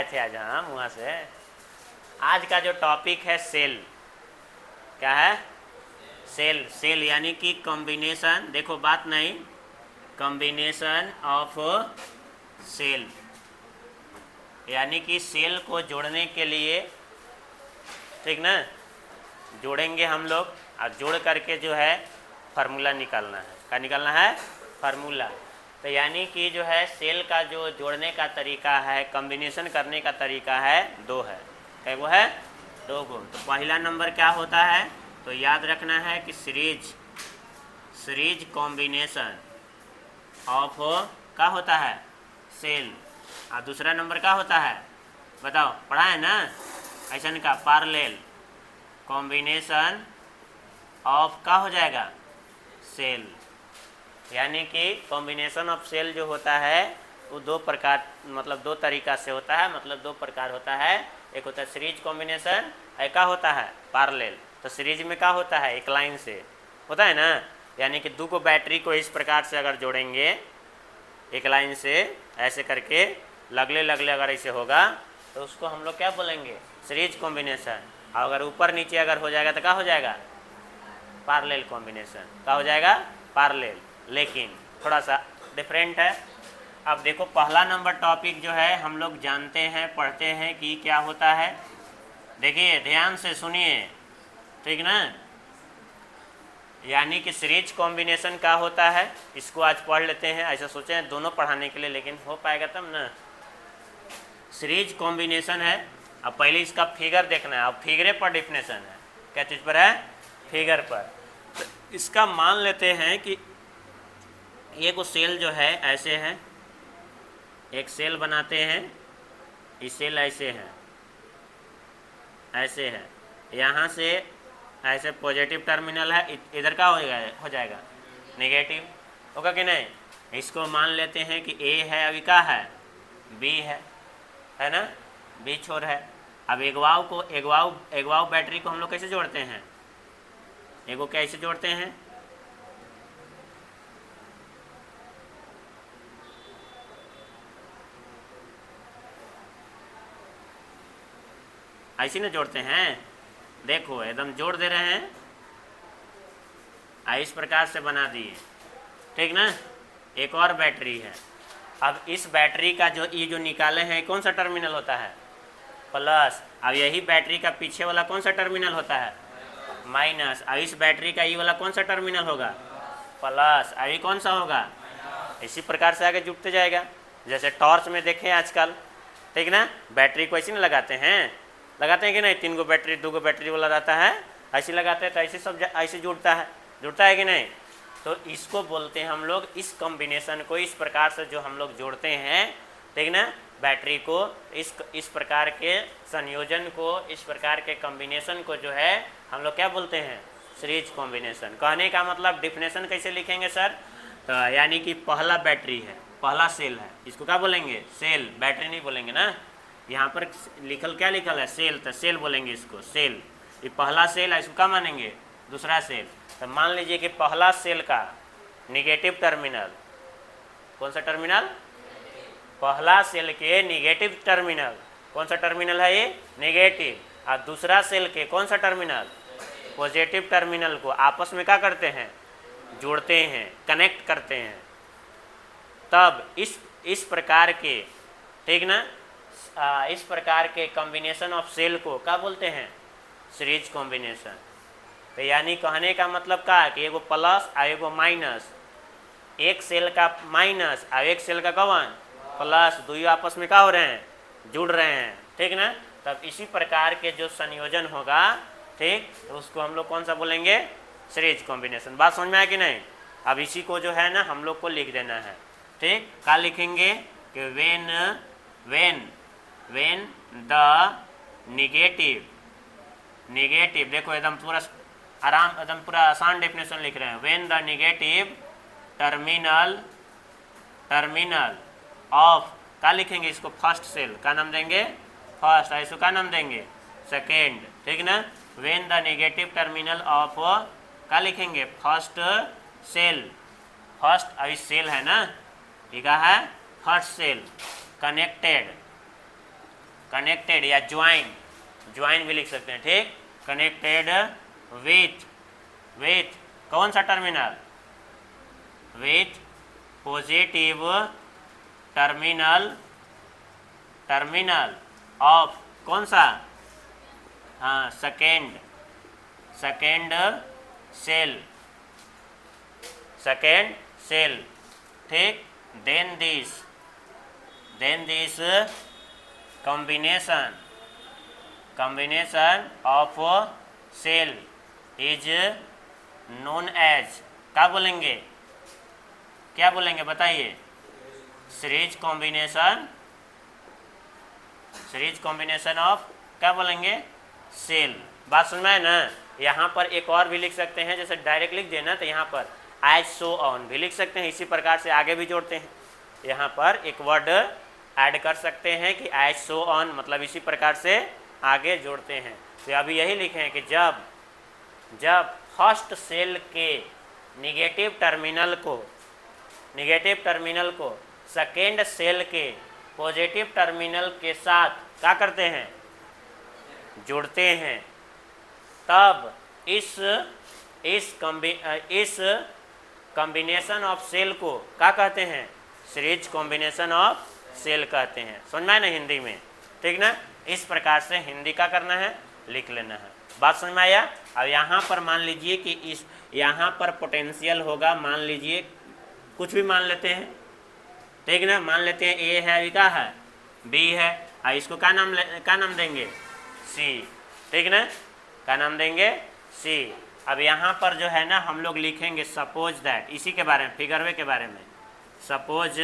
थे आज हम वहाँ से। आज का जो टॉपिक है सेल, क्या है? सेल। सेल यानी कि कॉम्बिनेशन, देखो बात नहीं, कॉम्बिनेशन ऑफ सेल यानी कि सेल को जोड़ने के लिए, ठीक ना, जोड़ेंगे हम लोग और जोड़ करके जो है फार्मूला निकालना है। क्या निकालना है? फार्मूला। तो यानी कि जो है सेल का जो जोड़ने का तरीका है, कॉम्बिनेशन करने का तरीका है, दो है। क्या वो है? दो गो। तो पहला नंबर क्या होता है? तो याद रखना है कि सीरीज कॉम्बिनेशन ऑफ क्या होता है? सेल। और दूसरा नंबर क्या होता है? बताओ, पढ़ा है ना? ऐसा का पैरेलल कॉम्बिनेशन ऑफ क्या हो जाएगा? सेल। यानी कि कॉम्बिनेशन ऑफ सेल जो होता है वो दो प्रकार, मतलब दो तरीका से होता है, मतलब दो प्रकार होता है। एक होता है सीरीज कॉम्बिनेशन, एक का होता है पैरेलल। तो सीरीज में क्या होता है? एक लाइन से होता है ना, यानी कि दो को बैटरी को इस प्रकार से अगर जोड़ेंगे एक लाइन से, ऐसे करके लगले लगले अगर ऐसे होगा तो उसको हम लोग क्या बोलेंगे? Series combination. और अगर ऊपर नीचे अगर हो जाएगा तो क्या हो जाएगा? Parallel combination. क्या हो जाएगा? पैरेलल। लेकिन थोड़ा सा डिफरेंट है। अब देखो पहला नंबर टॉपिक जो है हम लोग जानते हैं, पढ़ते हैं कि क्या होता है। देखिए ध्यान से सुनिए, ठीक ना। यानी कि सीरीज कॉम्बिनेशन क्या होता है, इसको आज पढ़ लेते हैं। ऐसा सोचे हैं दोनों पढ़ाने के लिए, लेकिन हो पाएगा तब ना। सीरीज कॉम्बिनेशन है। अब पहले इसका फिगर देखना है। अब फिगरे पर डिफिनेशन है। क्या चीज़ पर है? फिगर पर। तो इसका मान लेते हैं कि एक सेल जो है ऐसे है, एक सेल बनाते हैं, ये सेल ऐसे है, ऐसे है, यहाँ से ऐसे पॉजिटिव टर्मिनल है, इधर का हो जाएगा नेगेटिव, होगा कि नहीं? इसको मान लेते हैं कि ए है, अभी क्या है? बी है ना, बी छोर है। अब एगवाव बैटरी को हम लोग कैसे जोड़ते हैं? एगो कैसे जोड़ते हैं? ऐसे ना जोड़ते हैं। देखो एकदम जोड़ दे रहे हैं, इस प्रकार से बना दिए, ठीक ना। एक और बैटरी है। अब इस बैटरी का जो निकाले हैं कौन सा टर्मिनल होता है? प्लस। अब यही बैटरी का पीछे वाला कौन सा टर्मिनल होता है? माइनस। अब इस बैटरी का ये वाला कौन सा टर्मिनल होगा? प्लस। अभी कौन सा होगा? इसी प्रकार से आगे जुड़ते जाएगा। जैसे टॉर्च में देखें आजकल, ठीक ना, बैटरी को ऐसे नहीं लगाते हैं कि नहीं? 3 गो बैटरी 2 गो बैटरी वाला रहता है, ऐसे लगाते हैं तो ऐसे सब ऐसे जुड़ता है कि नहीं? तो इसको बोलते हैं हम लोग, इस कॉम्बिनेशन को इस प्रकार से जो हम लोग जोड़ते हैं, ठीक ना, बैटरी को इस प्रकार के संयोजन को, इस प्रकार के कॉम्बिनेशन को जो है हम लोग क्या बोलते हैं? Series combination. कहने का मतलब डिफिनेशन कैसे लिखेंगे सर? तो यानी कि पहला बैटरी है, पहला सेल है, इसको क्या बोलेंगे? सेल। बैटरी नहीं बोलेंगे ना। यहाँ पर क्या लिखल है? सेल। तो सेल बोलेंगे इसको, सेल। ये पहला सेल है, इसको क्या मानेंगे? दूसरा सेल। तो मान लीजिए कि पहला सेल का निगेटिव टर्मिनल, कौन सा टर्मिनल? पहला सेल के निगेटिव टर्मिनल, कौन सा टर्मिनल है? ये नेगेटिव। और दूसरा सेल के कौन सा टर्मिनल? पॉजिटिव टर्मिनल को आपस में क्या करते हैं? जोड़ते हैं, कनेक्ट करते हैं। तब इस प्रकार के, ठीक ना, इस प्रकार के कॉम्बिनेशन ऑफ सेल को क्या बोलते हैं? Series combination. तो यानी कहने का मतलब क्या है कि एगो प्लस और एगो माइनस, एक सेल का माइनस और एक सेल का कौन? प्लस, दोनों आपस में क्या हो रहे हैं? जुड़ रहे हैं, ठीक ना। तब इसी प्रकार के जो संयोजन होगा, ठीक, तो उसको हम लोग कौन सा बोलेंगे? Series combination. बात समझ में आया कि नहीं? अब इसी को जो है ना हम लोग को लिख देना है, ठीक। क्या लिखेंगे कि वेन द निगेटिव, देखो एकदम पूरा आराम, एकदम पूरा आसान डेफिनेशन लिख रहे हैं। When the negative terminal of, क्या लिखेंगे इसको? First cell. का नाम देंगे? फर्स्ट। ऐसे का नाम देंगे? सेकेंड, ठीक ना। When the negative terminal of, क्या लिखेंगे? First cell. फर्स्ट अभी सेल है ना, ठीक है, फर्स्ट सेल कनेक्टेड कनेक्टेड या ज्वाइन भी लिख सकते हैं, ठीक। कनेक्टेड विथ कौन सा terminal, with positive terminal of कौन सा, हाँ सेकेंड सेल, ठीक। Then this combination of cell is known as, क्या बोलेंगे बताइए, सीरीज कॉम्बिनेशन ऑफ क्या बोलेंगे, सेल। बात समझ में है ना। यहाँ पर एक और भी लिख सकते हैं, जैसे डायरेक्ट लिख देना तो यहाँ पर एज सो ऑन भी लिख सकते हैं, इसी प्रकार से आगे भी जोड़ते हैं। यहाँ पर एक वर्ड ऐड कर सकते हैं कि एज सो ऑन, मतलब इसी प्रकार से आगे जोड़ते हैं। तो अभी यही लिखे हैं कि जब फर्स्ट सेल के निगेटिव टर्मिनल को सेकेंड सेल के पॉजिटिव टर्मिनल के साथ क्या करते हैं, जोड़ते हैं, तब इस कॉम्बिनेशन ऑफ सेल को क्या कहते हैं, सीरीज कॉम्बिनेशन ऑफ सेल कहते हैं। समझ में आया ना हिंदी में, ठीक ना। इस प्रकार से हिंदी का करना है, लिख लेना है। बात समझ में आया। अब यहाँ पर मान लीजिए कि इस यहाँ पर पोटेंशियल होगा, मान लीजिए कुछ भी मान लेते हैं, ठीक ना। मान लेते हैं ए है, अभी क्या है, बी है, और इसको क्या नाम देंगे, सी, ठीक ना। क्या नाम देंगे, सी। अब यहाँ पर जो है ना हम लोग लिखेंगे सपोज दैट, इसी के बारे में, फिगर वे के बारे में, सपोज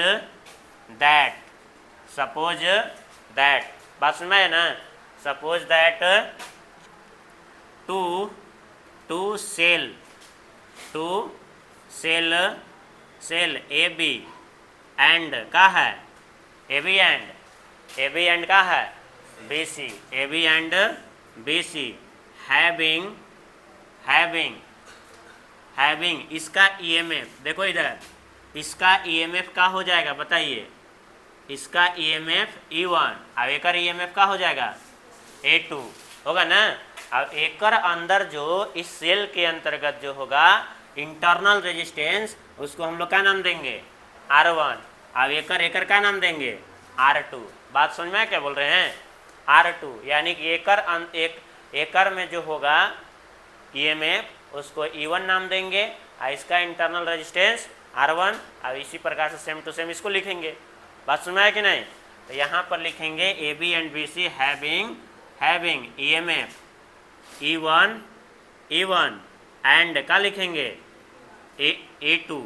दैट बात सुन में ना। Suppose that two cell A B and का है, ए बी एंड का है, B C, A B and B C having इसका ईएमएफ, देखो इधर, इसका ईएमएफ का हो जाएगा बताइए, इसका ईएमएफ E1, अब एक ईएमएफ का हो जाएगा A2 होगा ना। अब एक अंदर जो इस सेल के अंतर्गत जो होगा इंटरनल रेजिस्टेंस, उसको हम लोग क्या नाम देंगे, R1। अब एक का नाम देंगे R2। बात समझ में क्या बोल रहे हैं, R2, यानी कि एकड़ में जो होगा ईएमएफ उसको E1 नाम देंगे, और इसका इंटरनल रेजिस्टेंस R1। अब इसी प्रकार से सेम टू सेम इसको लिखेंगे। बात सुन में है कि नहीं। तो यहाँ पर लिखेंगे A B and B C having EMF E1 and क्या लिखेंगे A2,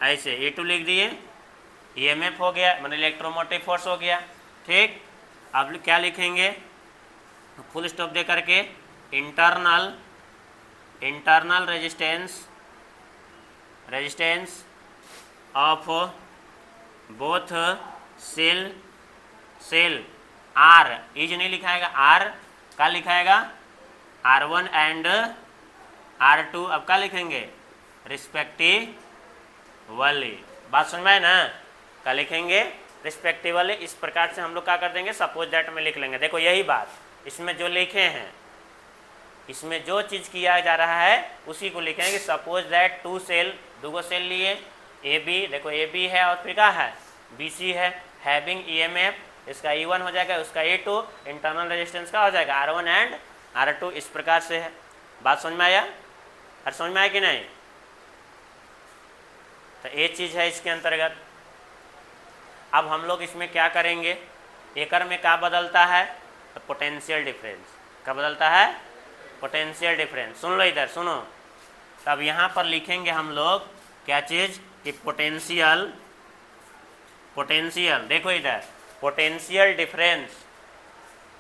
ऐसे A2 लिख दिए, ईएमएफ हो गया, मतलब इलेक्ट्रोमोटिव फोर्स हो गया, ठीक। अब क्या लिखेंगे, फुल स्टॉप दे करके internal resistance of both cell R, is नहीं लिखाएगा, आर का लिखाएगा R1 एंड R2। अब क्या लिखेंगे, रिस्पेक्टिवली। बात समझ में है ना, क्या लिखेंगे, रिस्पेक्टिवली। इस प्रकार से हम लोग क्या कर देंगे, सपोज दैट में लिख लेंगे। देखो यही बात, इसमें जो लिखे हैं, इसमें जो चीज़ किया जा रहा है उसी को लिखेंगे। सपोज दैट दो सेल लिए, ए बी, देखो ए बी है और फिर क्या है, बी सी है, हैविंग ईएमएफ, इसका E1 हो जाएगा, उसका A2, इंटरनल रेजिस्टेंस का हो जाएगा R1 एंड R2। इस प्रकार से है। बात समझ में आया, और समझ में आया कि नहीं। तो ये चीज़ है इसके अंतर्गत। अब हम लोग इसमें क्या करेंगे, एकड़ में क्या बदलता है, तो पोटेंशियल डिफरेंस। क्या बदलता है, पोटेंशियल डिफरेंस। सुन लो इधर, सुनो। तब यहाँ पर लिखेंगे हम लोग क्या चीज़, कि पोटेंशियल, देखो इधर, पोटेंशियल डिफरेंस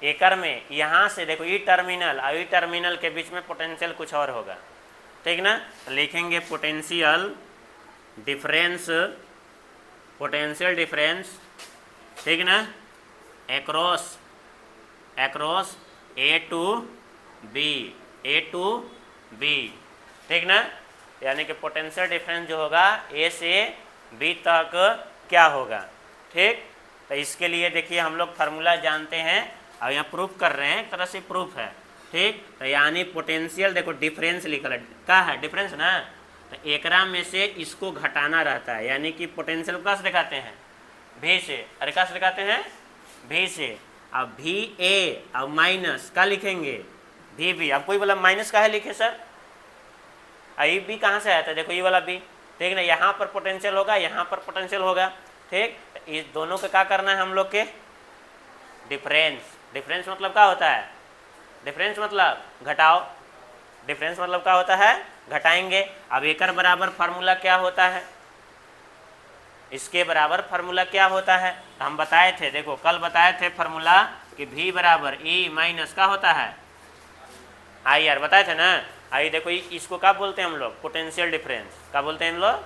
एकड़ में, यहाँ से देखो ई टर्मिनल और ई टर्मिनल के बीच में पोटेंशियल कुछ और होगा, ठीक ना। तो लिखेंगे पोटेंशियल डिफरेंस, ठीक ना, एक्रॉस A to B, ठीक ना। यानी कि पोटेंशियल डिफरेंस जो होगा A से B तक क्या होगा, ठीक। तो इसके लिए देखिए हम लोग फार्मूला जानते हैं, अब यहाँ प्रूफ कर रहे हैं, एक तरह से प्रूफ है, ठीक। तो यानी पोटेंशियल देखो डिफरेंस लिखल है, क्या है डिफरेंस ना, तो एकरा में से इसको घटाना रहता है, यानी कि पोटेंशियल को कैसे दिखाते हैं, भी से, अरे कैसे दिखाते हैं, भी से। अब भी ए अब माइनस का लिखेंगे भी बी। अब कोई बोला माइनस का है लिखे सर, आई बी कहाँ से आया था, देखो ये वाला बी, ठीक ना, यहाँ पर पोटेंशियल होगा, यहाँ पर पोटेंशियल होगा, ठीक। इस दोनों का क्या करना है हम लोग के, डिफरेंस। डिफरेंस मतलब क्या होता है, डिफरेंस मतलब घटाओ, डिफरेंस मतलब क्या होता है, घटाएंगे। अब एक बराबर फार्मूला क्या होता है, इसके बराबर फार्मूला क्या होता है, तो हम बताए थे, देखो कल बताए थे फार्मूला कि v बराबर ई माइनस का होता है आई आर, बताए थे ना। आई देखो इसको क्या बोलते हैं हम लोग, पोटेंशियल डिफरेंस, क्या बोलते हैं हम लोग,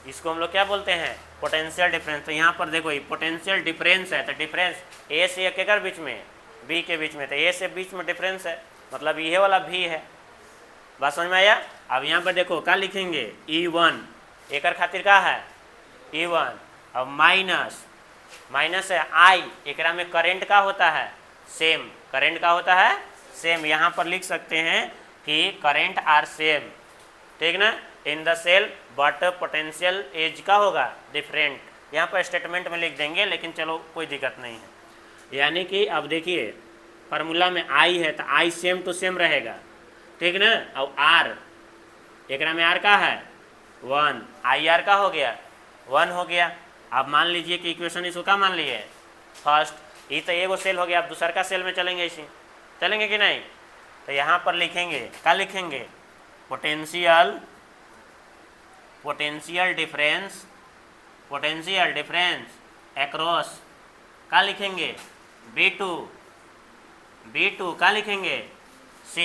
इसको हम लोग क्या बोलते हैं, पोटेंशियल डिफरेंस। तो यहाँ पर देखो ये पोटेंशियल डिफरेंस है, तो डिफरेंस ए से के बीच में, बी के बीच में, तो ए से बीच में डिफरेंस है, मतलब ये वाला भी है। बात समझ में आया। अब यहाँ पर देखो क्या लिखेंगे, E1 एक खातिर का है E1, अब माइनस, माइनस है आई, एकरा में करेंट का होता है सेम, करेंट का होता है सेम। यहाँ पर लिख सकते हैं कि करेंट आर सेम, ठीक ना, in the cell but potential edge का होगा डिफरेंट, यहाँ पर स्टेटमेंट में लिख देंगे, लेकिन चलो कोई दिक्कत नहीं है। यानी कि अब देखिए फार्मूला में आई है तो आई सेम टू सेम रहेगा, ठीक ना। और आर, एक में आर का है 1, आई आर का हो गया 1 हो गया। अब मान लीजिए कि इक्वेशन इसको क्या मान लिए, फर्स्ट, ये तो एगो सेल हो गया, अब दूसर का सेल में चलेंगे, इसी चलेंगे कि नहीं। तो यहाँ पर लिखेंगे क्या लिखेंगे, potential, potential difference, potential difference across, क्या लिखेंगे B2, B2 क्या लिखेंगे C,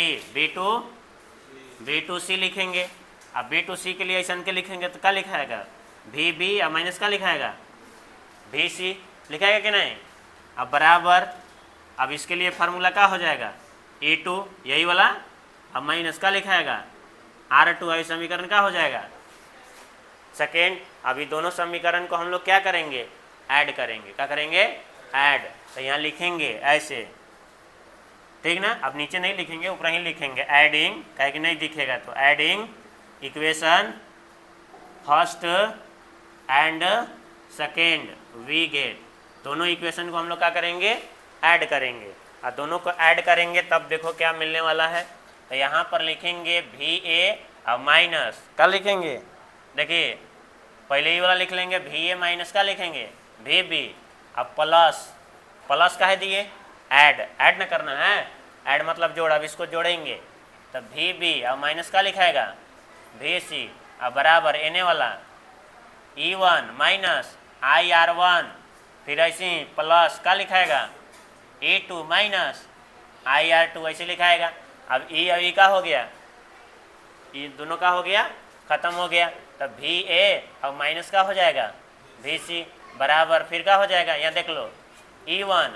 B2C लिखेंगे। अब B2C के लिए ऐसा के लिखेंगे तो क्या लिखाएगा, VB और माइनस का लिखाएगा VC, लिखाएगा कि नहीं। अब बराबर, अब इसके लिए फार्मूला क्या हो जाएगा E2 यही वाला, अब माइनस का लिखाएगा R2, अभी समीकरण क्या हो जाएगा सेकेंड। अभी दोनों समीकरण को हम लोग क्या करेंगे, ऐड करेंगे, क्या करेंगे ऐड। तो यहाँ लिखेंगे ऐसे, ठीक ना। अब नीचे नहीं लिखेंगे, ऊपर ही लिखेंगे एडिंग, कहे कि नहीं दिखेगा तो adding equation first and second we get, दोनों इक्वेशन को हम लोग क्या करेंगे ऐड करेंगे, और दोनों को ऐड करेंगे तब देखो क्या मिलने वाला है। तो यहाँ पर लिखेंगे VA और माइनस क्या लिखेंगे, देखिए पहले ही वाला लिख लेंगे VA माइनस का लिखेंगे VB, अब प्लस, प्लस का है दिए ऐड, ऐड न करना है, ऐड मतलब जोड़, अब इसको जोड़ेंगे तब VB और माइनस का लिखाएगा VC, अब बराबर एने वाला E1 माइनस IR1, फिर ऐसे प्लस का लिखाएगा E2 माइनस IR2 ऐसे लिखाएगा। अब E और E का हो गया, ये दोनों का हो गया खत्म हो गया, तब VA और माइनस का हो जाएगा VC, बराबर फिर का हो जाएगा, यहाँ देख लो E1,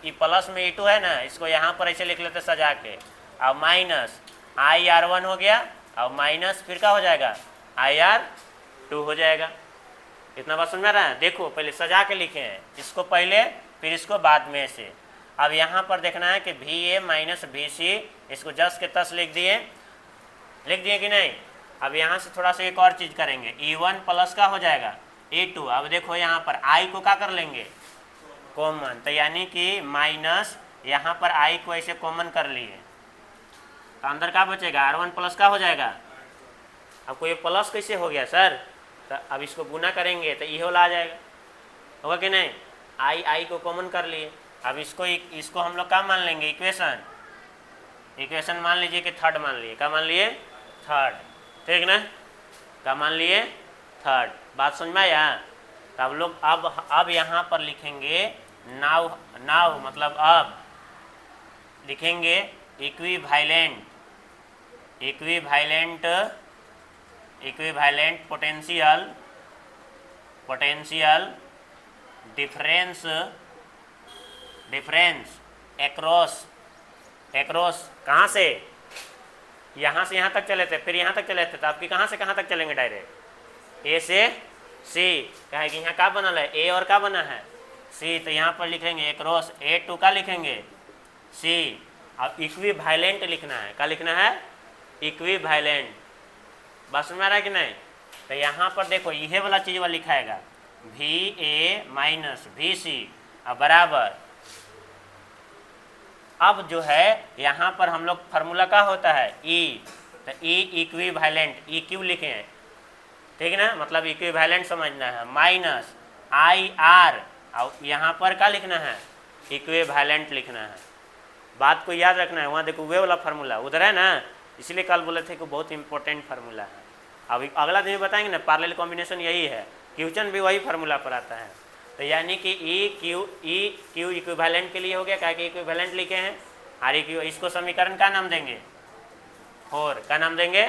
ई प्लस में E2 है ना, इसको यहाँ पर ऐसे लिख लेते सजा के, अब माइनस IR1 हो गया, और माइनस फिर का हो जाएगा IR2 हो जाएगा। इतना बात समझ में रहा है। देखो पहले सजा के लिखे हैं, इसको पहले फिर इसको बाद में से। अब यहाँ पर देखना है कि VA माइनस VC, इसको जस के तस लिख दिए, लिख दिए कि नहीं। अब यहाँ से थोड़ा सा एक और चीज़ करेंगे, E1 प्लस का हो जाएगा E2, अब देखो यहाँ पर I को क्या कर लेंगे कॉमन, तो यानी कि माइनस, यहाँ पर I को ऐसे कॉमन कर लिए, तो अंदर क्या बचेगा R1 प्लस का हो जाएगा। अब कोई प्लस कैसे हो गया सर, तो अब इसको गुना करेंगे तो ये वाला आ जाएगा, होगा कि नहीं। I को कॉमन कर लिए, अब इसको हम लोग क्या मान लेंगे इक्वेशन, इक्वेशन मान लीजिए कि थर्ड मान लिए, क्या मान लिए थर्ड, ठीक ना, क्या मान लिए थर्ड। बात समझ में आया। तो अब लोग अब यहाँ पर लिखेंगे नाउ, नाउ मतलब अब लिखेंगे equivalent, equivalent, equivalent potential, potential difference, difference across, across कहाँ से, यहाँ से यहाँ तक चले थे, फिर यहाँ तक चले थे, तो आपकी कहाँ से कहाँ तक चलेंगे डायरेक्ट, ए से सी, कहे कि यहाँ क्या बना है A और क्या बना है सी, तो यहाँ पर लिखेंगे एक्रॉस A2 का लिखेंगे सी। अब इक्विवेलेंट लिखना है, क्या लिखना है? इक्विवेलेंट। बात समझ में आ रहा है कि नहीं? तो यहाँ पर देखो यह वाला चीज वाला लिखाएगा VA माइनस VC अब बराबर। अब जो है यहाँ पर हम लोग फार्मूला का होता है E, तो E इक्विवेलेंट, E क्यों लिखे हैं, ठीक है ना, मतलब इक्विवेलेंट समझना है, माइनस IR और यहाँ पर क्या लिखना है? इक्विवेलेंट लिखना है। बात को याद रखना है, वहाँ देखो वे वाला फार्मूला उधर है ना, इसलिए कल बोले थे कि बहुत इंपॉर्टेंट फार्मूला है। अब अगला दिन बताएंगे ना, पैरेलल कॉम्बिनेशन यही है, क्वेश्चन भी वही फार्मूला पर आता है। तो यानी कि ई क्यू इक्विवेलेंट के लिए हो गया, क्या कि इक्विवेलेंट लिखे हैं RE क्यू। इसको समीकरण का नाम देंगे 4, का नाम देंगे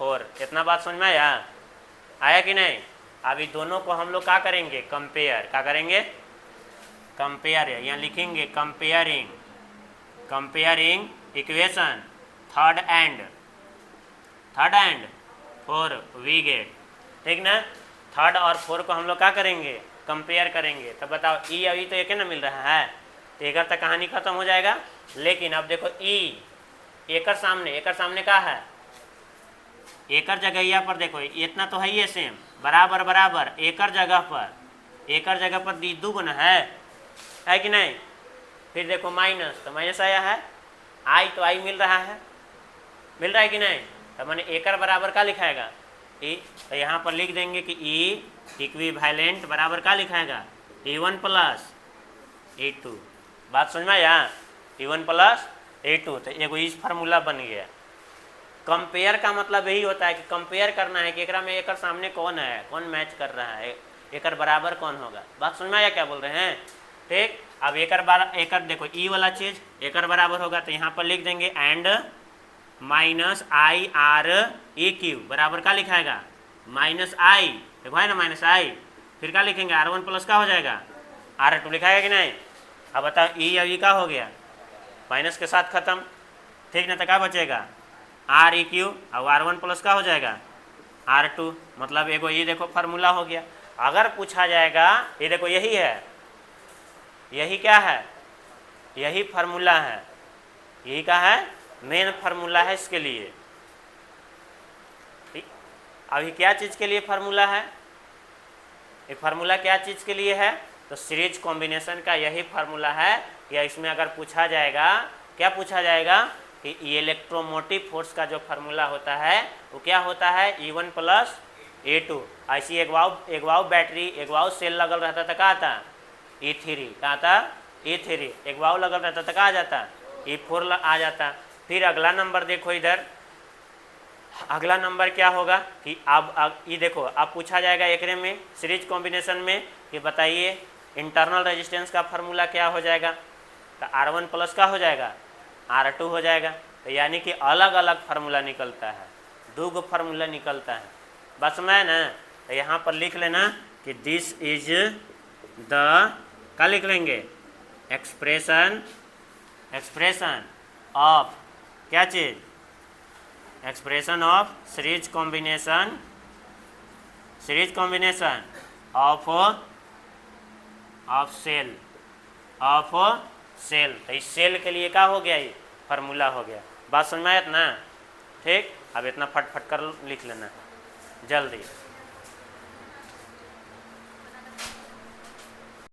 4। इतना बात समझ में आया कि नहीं? अभी दोनों को हम लोग क्या करेंगे? कंपेयर। क्या करेंगे? कंपेयर। यहाँ लिखेंगे comparing equation third and 4 we get, ठीक ना। थर्ड और 4 को हम लोग क्या करेंगे? कंपेयर करेंगे। तब बताओ ई अभी तो एक ना मिल रहा है, तो एक तक कहानी खत्म हो जाएगा। लेकिन अब देखो ई एकर सामने क्या है? एकर जगह पर देखो इतना तो है ही सेम, बराबर बराबर एकर जगह पर दू गुना है कि नहीं? फिर देखो माइनस, तो माइनस आया है, आई तो आई मिल रहा है कि नहीं? तो मैंने एकर बराबर क्या लिखाएगा? ई। तो यहाँ पर लिख देंगे कि ई इक्विवेलेंट बराबर क्या लिखाएगा? E1 plus E2। बात समझ में आया? E1 plus E2। तो एगो इस फार्मूला बन गया। कंपेयर का मतलब यही होता है कि कंपेयर करना है कि एकरा में एकर सामने कौन है, कौन मैच कर रहा है, एकर बराबर कौन होगा। बात समझ में आया क्या बोल रहे हैं? ठीक। अब एकर देखो ई वाला चीज एकर बराबर होगा, तो यहाँ पर लिख देंगे एंड माइनस IREQ बराबर क्या लिखाएगा? माइनस आई, देखो है ना माइनस आई। फिर क्या लिखेंगे? R1 प्लस का हो जाएगा R2 लिखाएगा कि नहीं? अब बताओ ई अब ई का हो गया, माइनस के साथ खत्म, ठीक ना। तो क्या बचेगा? REQ और R1 प्लस का हो जाएगा R2। मतलब एगो ये देखो फार्मूला हो गया। अगर पूछा जाएगा, ये देखो यही है, यही क्या है? यही फार्मूला है, यही का है मेन फार्मूला है इसके लिए। ठीक। अभी क्या चीज़ के लिए फार्मूला है? ये फार्मूला क्या चीज़ के लिए है? तो सीरीज कॉम्बिनेशन का यही फार्मूला है। या इसमें अगर पूछा जाएगा, क्या पूछा जाएगा कि इलेक्ट्रोमोटिव फोर्स का जो फार्मूला होता है वो क्या होता है? E1 plus E2। ऐसी एक वाव बैटरी, एक वाव सेल लगल रहता था, कहा था E3, कहा था E3। एक वाव लगल रहता था, कहा जाता E4 आ जाता। फिर अगला नंबर देखो इधर, अगला नंबर क्या होगा कि अब ये देखो, अब पूछा जाएगा एकरे में सीरीज कॉम्बिनेशन में कि बताइए इंटरनल रेजिस्टेंस का फार्मूला क्या हो जाएगा? तो R1 प्लस का हो जाएगा R2 हो जाएगा। तो यानी कि अलग अलग फार्मूला निकलता है, 2 फार्मूला निकलता है। बस मैं ना तो यहाँ पर लिख लेना कि दिस इज द, क्या लिख लेंगे? एक्सप्रेशन ऑफ क्या चीज? Expression of series combination of cell. तो इस सेल के लिए क्या हो गया? ये फार्मूला हो गया। बात समझ में आया ना? ठीक। अब इतना फटफट कर लिख लेना जल्दी।